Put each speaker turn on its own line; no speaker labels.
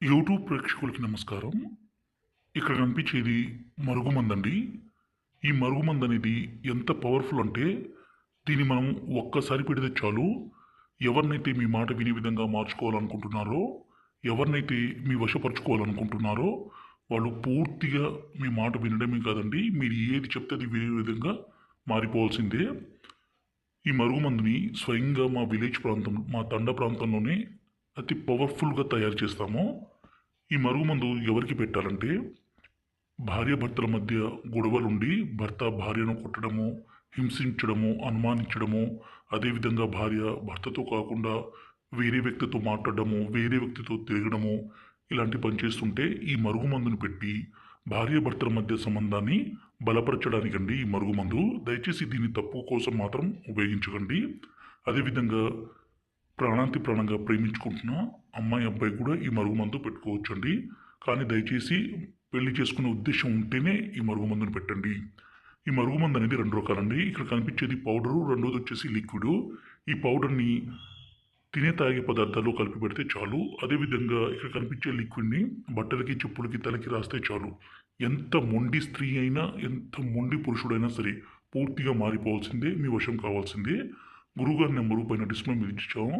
YouTube ప్రేక్షకులకి నమస్కారం. ఇక్కడ కనిపించేది మరుగుమందండి. ఈ మరుగుమందనేది ఎంత పవర్‌ఫుల్ అంటే, దీన్ని మనం ఒక్కసారి పెడితే చాలు, ఎవరినైతే మీ మాట వినే విధంగా మార్చుకోవాలనుకుంటున్నారో, ఎవరినైతే మీ వశపరుచుకోవాలనుకుంటున్నారో, వాళ్ళు పూర్తిగా మీ మాట వినడమే కాదండి, మీరు ఏది చెప్తే అది వినే విధంగా మారిపోవాల్సిందే. ఈ మరుగుమందుని స్వయంగా మా విలేజ్ ప్రాంతం, మా తండా ప్రాంతంలోనే అతి పవర్‌ఫుల్‌గా తయారు చేస్తాము. ఈ మరుగుమందు ఎవరికి పెట్టాలంటే, భార్యాభర్తల మధ్య గొడవలుండి భర్త భార్యను కొట్టడము, హింసించడము, అనుమానించడము, అదేవిధంగా భార్య భర్తతో కాకుండా వేరే వ్యక్తితో మాట్లాడడము, వేరే వ్యక్తితో తిరగడము, ఇలాంటి పని చేస్తుంటే ఈ మరుగుమందును పెట్టి భార్యాభర్తల మధ్య సంబంధాన్ని బలపరచడానికండి ఈ మరుగుమందు. దయచేసి దీన్ని తప్పు కోసం మాత్రం ఉపయోగించకండి. అదేవిధంగా ప్రాణాంతి ప్రాణంగా ప్రేమించుకుంటున్న అమ్మాయి అబ్బాయి కూడా ఈ మరుగుమందు పెట్టుకోవచ్చండి. కానీ దయచేసి పెళ్లి చేసుకునే ఉద్దేశం ఉంటేనే ఈ మరుగుమందుని పెట్టండి. ఈ మరుగుమందు అనేది 2 రకాలండి. ఇక్కడ కనిపించేది పౌడరు, రెండోది వచ్చేసి లిక్విడు. ఈ పౌడర్‌ని తినే తాగే పదార్థాల్లో కలిపి పెడితే చాలు. అదేవిధంగా ఇక్కడ కనిపించే లిక్విడ్‌ని బట్టలకి, చెప్పులకి, తలకి రాస్తే చాలు. ఎంత మొండి స్త్రీ అయినా, ఎంత మొండి పురుషుడైనా సరే పూర్తిగా మారిపోవాల్సిందే. మీ వశం కావాల్సిందే. గురువుగారి నెంబరు పైన డిస్ప్లే మీద ఇచ్చాము.